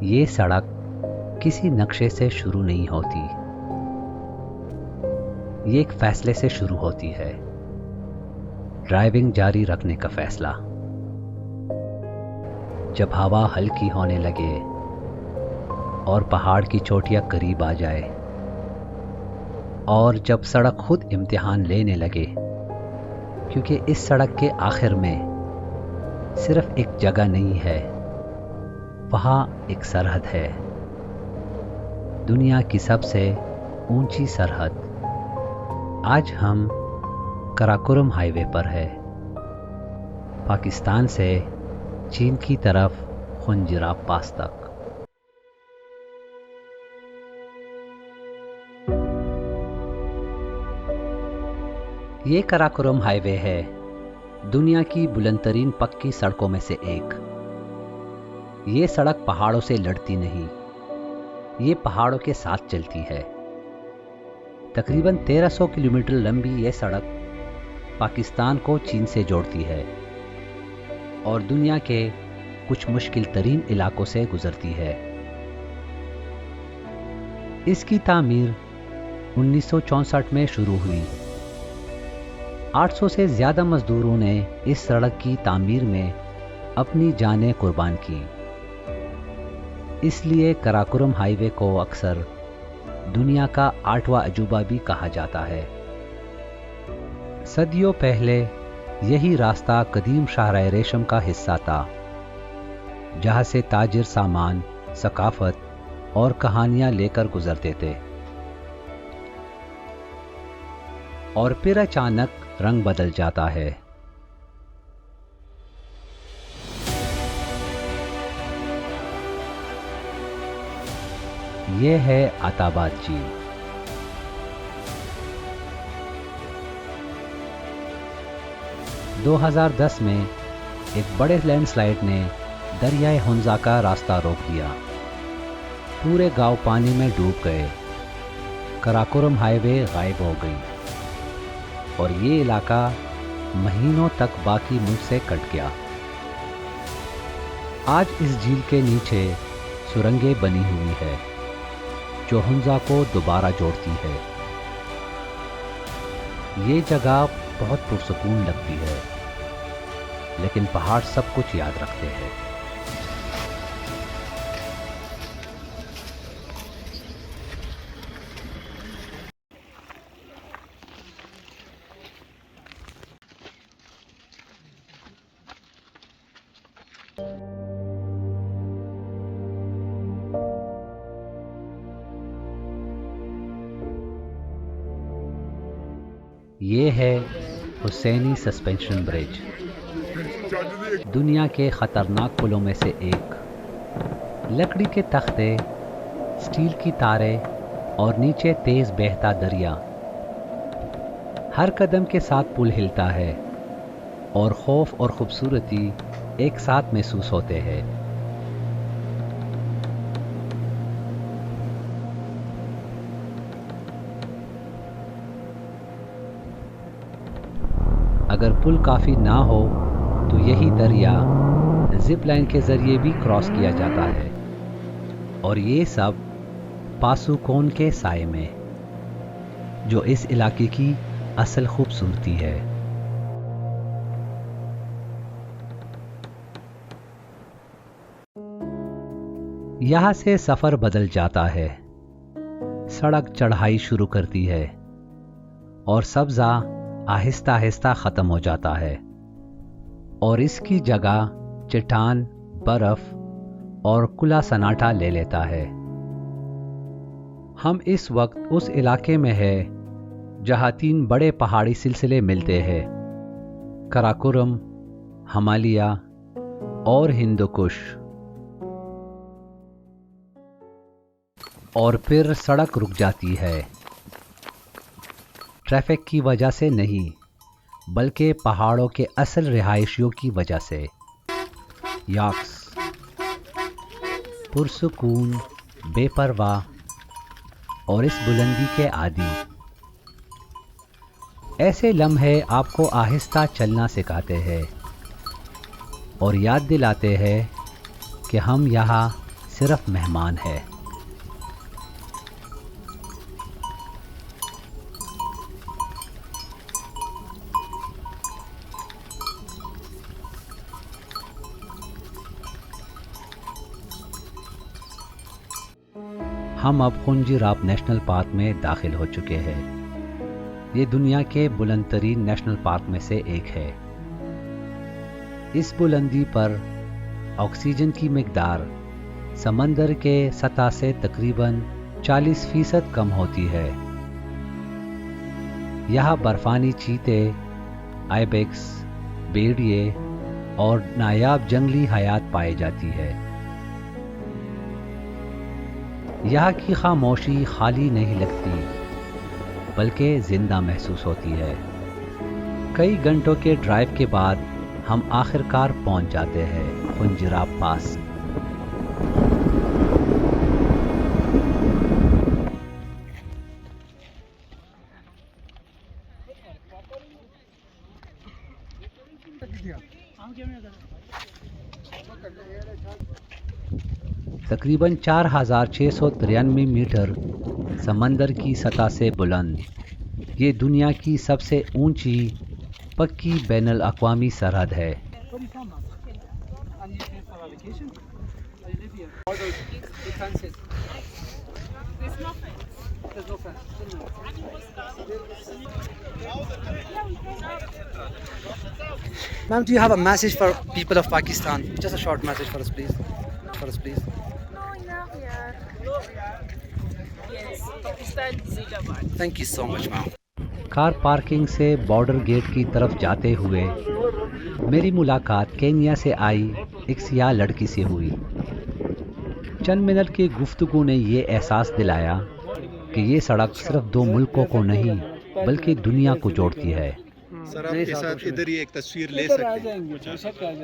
یہ سڑک کسی نقشے سے شروع نہیں ہوتی، یہ ایک فیصلے سے شروع ہوتی ہے، ڈرائیونگ جاری رکھنے کا فیصلہ۔ جب ہوا ہلکی ہونے لگے اور پہاڑ کی چوٹیاں قریب آ جائے، اور جب سڑک خود امتحان لینے لگے، کیونکہ اس سڑک کے آخر میں صرف ایک جگہ نہیں ہے، وہاں ایک سرحد ہے، دنیا کی سب سے اونچی سرحد۔ آج ہم کراکورم ہائی وے پر ہے، پاکستان سے چین کی طرف خنجراب پاس تک۔ یہ کراکورم ہائی وے ہے، دنیا کی بلند ترین پکی سڑکوں میں سے ایک۔ یہ سڑک پہاڑوں سے لڑتی نہیں، یہ پہاڑوں کے ساتھ چلتی ہے۔ تقریباً 1300 کلومیٹر لمبی یہ سڑک پاکستان کو چین سے جوڑتی ہے اور دنیا کے کچھ مشکل ترین علاقوں سے گزرتی ہے۔ اس کی تعمیر 1964 میں شروع ہوئی۔ 800 سے زیادہ مزدوروں نے اس سڑک کی تعمیر میں اپنی جانیں قربان کی۔ اس لیے کراکورم ہائی وے کو اکثر دنیا کا 8واں عجوبہ بھی کہا جاتا ہے۔ صدیوں پہلے یہی راستہ قدیم شاہراہ ریشم کا حصہ تھا، جہاں سے تاجر سامان، ثقافت اور کہانیاں لے کر گزرتے تھے، اور پھر اچانک رنگ بدل جاتا ہے۔ یہ ہے عتاباد جھیل۔ دو 2010 میں ایک بڑے لینڈ سلائیڈ نے دریائے ہنزا کا راستہ روک دیا، پورے گاؤں پانی میں ڈوب گئے، کراکورم ہائی وے غائب ہو گئی، اور یہ علاقہ مہینوں تک باقی ملک سے کٹ گیا۔ آج اس جھیل کے نیچے سرنگیں بنی ہوئی ہے جو ہنزا کو دوبارہ جوڑتی ہے۔ یہ جگہ بہت پرسکون لگتی ہے، لیکن پہاڑ سب کچھ یاد رکھتے ہیں۔ یہ ہے حسینی سسپینشن برج، دنیا کے خطرناک پلوں میں سے ایک۔ لکڑی کے تختے، سٹیل کی تاریں اور نیچے تیز بہتا دریا، ہر قدم کے ساتھ پل ہلتا ہے اور خوف اور خوبصورتی ایک ساتھ محسوس ہوتے ہیں۔ اگر پل کافی نہ ہو تو یہی دریا زپ لائن کے ذریعے بھی کراس کیا جاتا ہے، اور یہ سب پاسوکون کے سائے میں، جو اس علاقے کی اصل خوبصورتی ہے۔ یہاں سے سفر بدل جاتا ہے، سڑک چڑھائی شروع کرتی ہے اور سبزہ آہستہ آہستہ ختم ہو جاتا ہے، اور اس کی جگہ چٹان، برف اور کھلا سناٹا لے لیتا ہے۔ ہم اس وقت اس علاقے میں ہیں جہاں 3 بڑے پہاڑی سلسلے ملتے ہیں، کراکورم، ہمالیہ اور ہندوکش، اور پھر سڑک رک جاتی ہے، ٹریفک کی وجہ سے نہیں بلکہ پہاڑوں کے اصل رہائشیوں کی وجہ سے۔ یاکس پرسکون، بے پرواہ اور اس بلندی کے عادی، ایسے لمحے آپ کو آہستہ چلنا سکھاتے ہیں اور یاد دلاتے ہیں کہ ہم یہاں صرف مہمان ہے۔ ہم اب خنجراب نیشنل پارک میں داخل ہو چکے ہیں۔ یہ دنیا کے بلند ترین نیشنل پارک میں سے ایک ہے۔ اس بلندی پر آکسیجن کی مقدار سمندر کے سطح سے تقریباً 40% کم ہوتی ہے۔ یہاں برفانی چیتے، آئیبیکس، بھیڑیے اور نایاب جنگلی حیات پائی جاتی ہے۔ یہاں کی خاموشی خالی نہیں لگتی بلکہ زندہ محسوس ہوتی ہے۔ کئی گھنٹوں کے ڈرائیو کے بعد ہم آخر کار پہنچ جاتے ہیں خنجراب پاس۔ تقریباً 4693 میٹر سمندر کی سطح سے بلند یہ دنیا کی سب سے اونچی پکی بین الاقوامی سرحد ہے۔ Ma'am, do you have a message for people of Pakistan? Just a short message for us, please. Yes, Pakistan Zindabad. Thank you so much, ma'am. Car parking سے بارڈر گیٹ کی طرف جاتے ہوئے میری ملاقات کینیا سے آئی ایک سیاہ لڑکی سے ہوئی۔ چند منٹ کی گفتگو نے یہ احساس دلایا کہ یہ سڑک صرف دو ملکوں کو نہیں بلکہ دنیا کو جوڑتی ہے۔ سر آپ کے ساتھ ادھر ہی ایک تصویر لے سکتے ہیں۔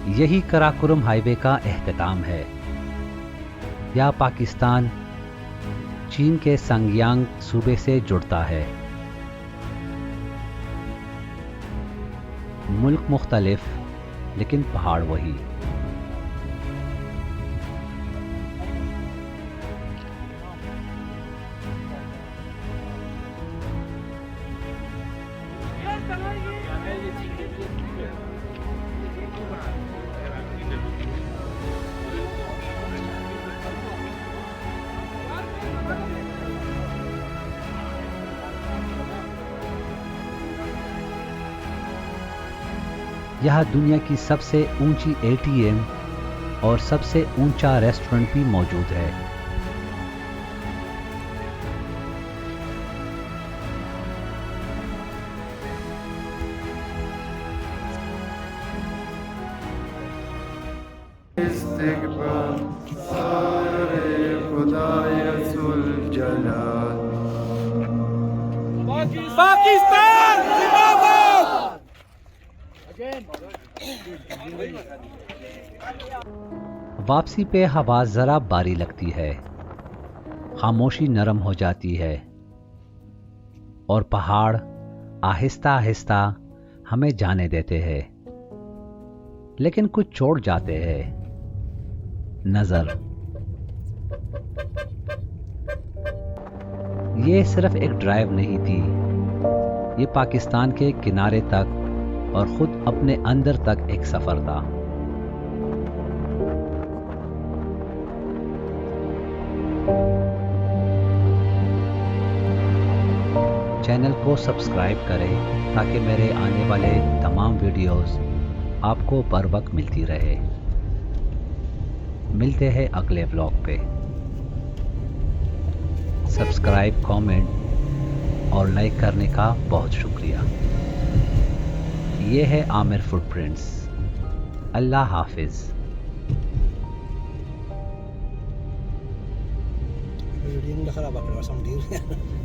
یہی کراکورم ہائی وے کا اختتام ہے۔ یہ پاکستان چین کے سنگیانگ صوبے سے جڑتا ہے۔ ملک مختلف لیکن پہاڑ وہی۔ یہاں دنیا کی سب سے اونچی ATM اور سب سے اونچا ریسٹورنٹ بھی موجود ہے۔ پاکستان زندہ باد۔ واپسی پہ ہوا ذرا باری لگتی ہے، خاموشی نرم ہو جاتی ہے اور پہاڑ آہستہ آہستہ ہمیں جانے دیتے ہیں، لیکن کچھ چھوڑ جاتے ہیں۔ نظر یہ صرف ایک ڈرائیو نہیں تھی، یہ پاکستان کے کنارے تک اور خود اپنے اندر تک ایک سفر تھا۔ چینل کو سبسکرائب کریں تاکہ میرے آنے والے تمام ویڈیوز آپ کو بر وقت ملتی رہے۔ ملتے ہیں اگلے ولاگ پہ۔ سبسکرائب، کامنٹ اور لائک کرنے کا بہت شکریہ۔ یہ ہے عامر فٹ پرنٹس۔ اللہ حافظ۔ Video ni dah kharabat pasang diri.